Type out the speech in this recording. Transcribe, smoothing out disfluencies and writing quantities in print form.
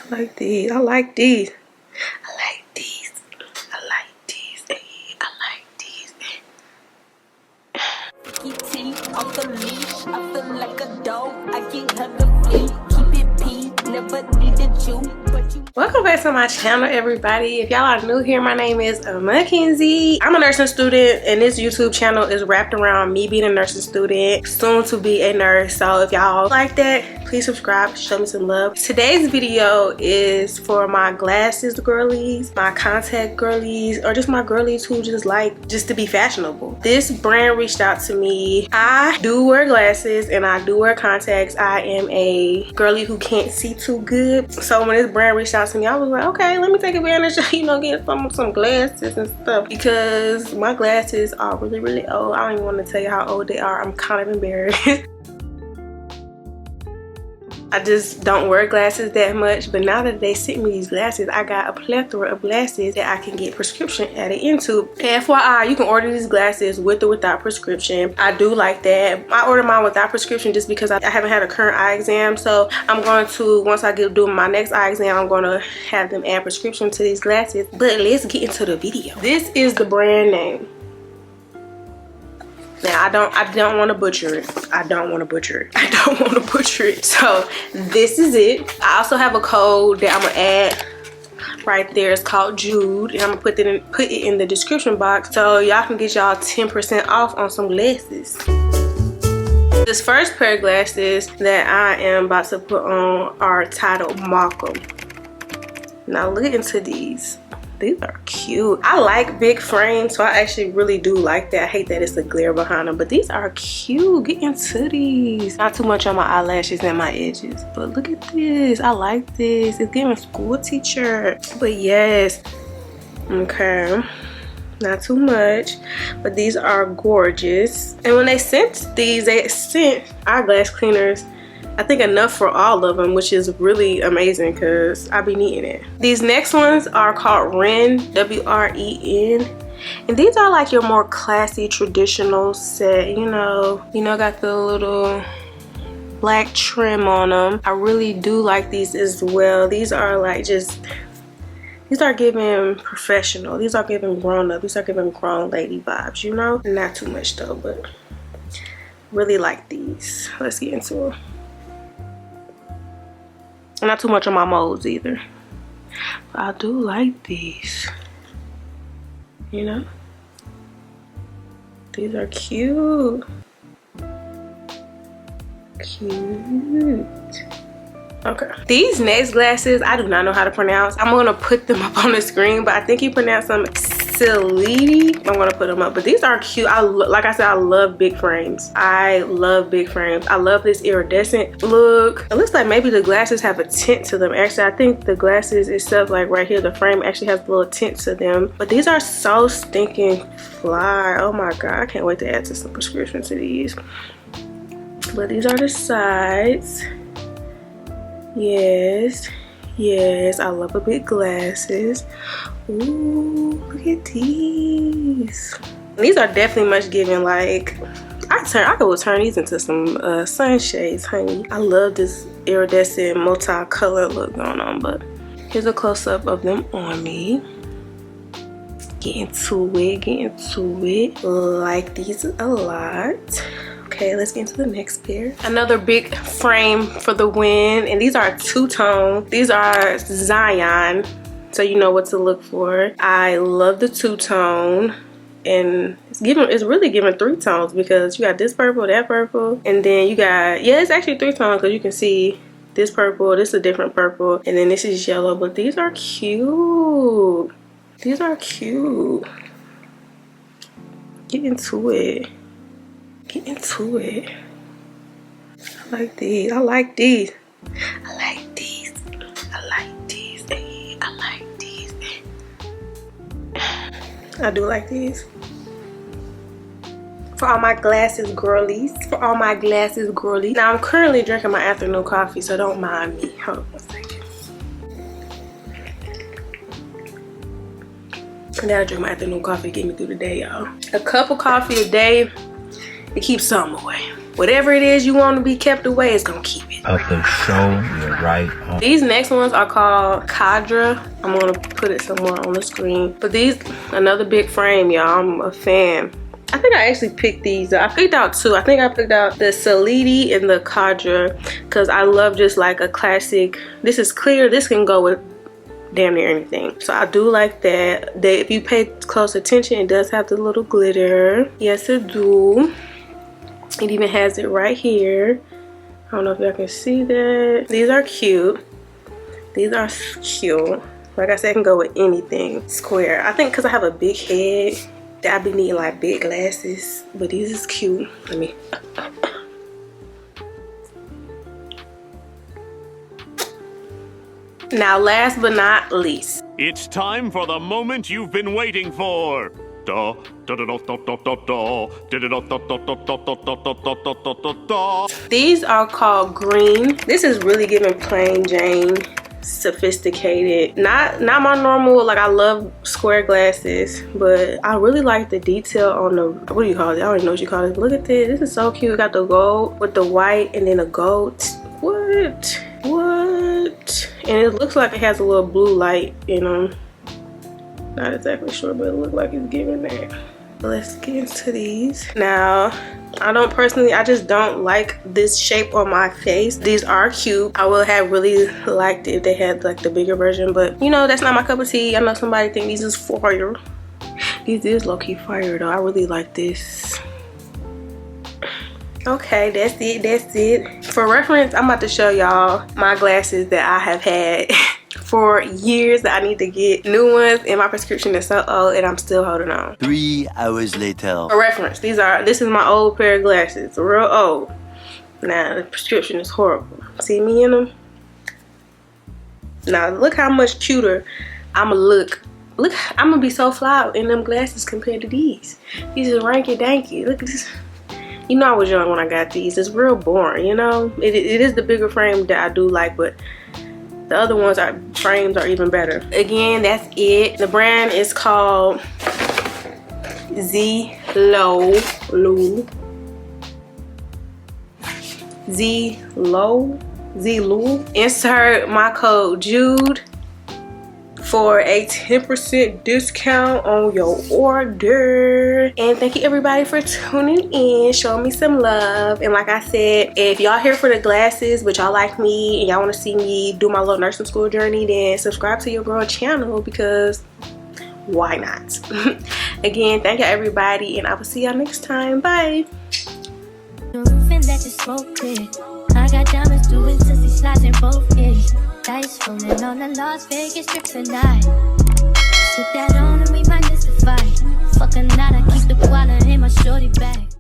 I like these. I like these. I like these. I like these. I like these. Off the leash, I feel like a dog. I can't have the flea. Keep it pee, never needed you, but you. Welcome back to my channel, everybody. If y'all are new here, my name is Mackenzie. I'm a nursing student, and this YouTube channel is wrapped around me being a nursing student, soon to be a nurse. So if y'all like that, please subscribe, show me some love. Today's video is for my glasses girlies, my contact girlies, or just my girlies who just like to be fashionable. This brand reached out to me. I do wear glasses and I do wear contacts. I am a girly who can't see too good. So when this brand reached out to me, I was like, okay, let me take advantage of, get some glasses and stuff, because my glasses are really old. I don't even want to tell you how old they are. I'm kind of embarrassed. I just don't wear glasses that much, but now that they sent me these glasses, I got a plethora of glasses that I can get prescription added into. FYI, you can order these glasses with or without prescription. I do like that. I order mine without prescription just because I haven't had a current eye exam, so I'm going to, once I get doing my next eye exam, I'm going to have them add prescription to these glasses. But let's get into the video. This is the brand name. Now I don't want to butcher it. I don't want to butcher it. So this is it. I also have a code that I'm gonna add right there. It's called Jude, and I'm gonna put it in the description box so y'all can get y'all 10% off on some glasses. This first pair of glasses that I am about to put on are titled Malcolm. Now look into these. These are cute. I like big frames, so I actually really do like that. I hate that it's a glare behind them, but these are cute. Get into these. Not too much on my eyelashes and my edges, but look at this. I like this. It's giving school teacher. But yes, okay, not too much, but these are gorgeous. And when they sent these, they sent eyeglass cleaners, I think enough for all of them, which is really amazing because I be needing it. These next ones are called Wren, W-R-E-N. And these are like your more classy, traditional set, got the little black trim on them. I really do like these as well. These are like these are giving professional. These are giving grown up. These are giving grown lady vibes, Not too much though, but really like these. Let's get into them. Not too much on my molds either, but I do like these. These are cute. Okay, these next glasses I do not know how to pronounce. I'm gonna put them up on the screen, but I think you pronounce them Zeelool. I'm gonna put them up, but these are cute. Like I said, I love big frames. I love big frames. I love this iridescent look. It looks like maybe the glasses have a tint to them. Actually, I think the glasses itself, like right here, the frame actually has a little tint to them. But these are so stinking fly. Oh my god, I can't wait to add to some prescription to these. But these are the sides. Yes, I love a big glasses. Ooh, look at these. These are definitely much giving, like, I could turn these into some sunshades, honey. I love this iridescent multi-color look going on, but here's a close-up of them on me. Get into it. Like these a lot. Okay, let's get into the next pair. Another big frame for the win, and these are two-tone. These are Zion, so you know what to look for. I love the two-tone, and it's really giving three tones because you got this purple, that purple, and then you got, it's actually three tones because you can see this purple, this is a different purple, and then this is yellow. But these are cute. These are cute. Get into it. Get into it. I like these. I like these. I like these. I like these. I like these. I do like these. For all my glasses girlies. Now I'm currently drinking my afternoon coffee, so don't mind me. Hold on a second. I gotta drink my afternoon coffee to get me through the day, y'all. A cup of coffee a day, it keeps something away. whatever it is you want to be kept away, it's gonna keep it. Of the show, you're right. These next ones are called Cadra. I'm gonna put it somewhere on the screen. But these, another big frame, y'all. I'm a fan. I think I actually picked these. I picked out two. I think I picked out the Salidi and the Cadra because I love just like a classic. This is clear. This can go with damn near anything. So I do like that. If you pay close attention, it does have the little glitter. Yes, it do. It even has it right here. I don't know if y'all can see that. These are cute. These are cute. Like I said, I can go with anything. Square. I think because I have a big head, that I be needing like big glasses. But these is cute. Let me. Now, last but not least, it's time for the moment you've been waiting for. These are called green. This is really giving plain Jane, sophisticated. Not my normal, like I love square glasses, but I really like the detail on the, what do you call it? I don't even know what you call it. Look at this. This is so cute. We got the gold with the white and then a gold. What? And it looks like it has a little blue light in them. Not exactly sure, but it looks like it's giving that. Let's get into these. Now, I just don't like this shape on my face. These are cute. I would have really liked it if they had like the bigger version, but you know, that's not my cup of tea. I know somebody think these is fire. These is low-key fire though. I really like this. Okay, that's it. For reference, I'm about to show y'all my glasses that I have had for years that I need to get new ones, and my prescription is so old and I'm still holding on. 3 hours later. For reference, this is my old pair of glasses, real old. Now the prescription is horrible. See me in them? Now look how much cuter I'ma look. Look, I'm gonna be so fly in them glasses compared to these. These are ranky danky. Look at this. You know I was young when I got these. It's real boring, you know? It is the bigger frame that I do like, but the other ones frames are even better. Again, that's it. The brand is called Zeelool. Zeelool. Insert my code Jude for a 10% discount on your order. And thank you everybody for tuning in, showing me some love. And like I said, if y'all here for the glasses but y'all like me and y'all want to see me do my little nursing school journey, then subscribe to your girl channel, because why not? Again, thank you everybody, and I will see y'all next time. Bye. I got diamonds doing sissy slides in both ears. Dice rolling on the Las Vegas strip tonight. Put that on and we might mystify. Fuck a night, I keep the wallet in my shorty bag.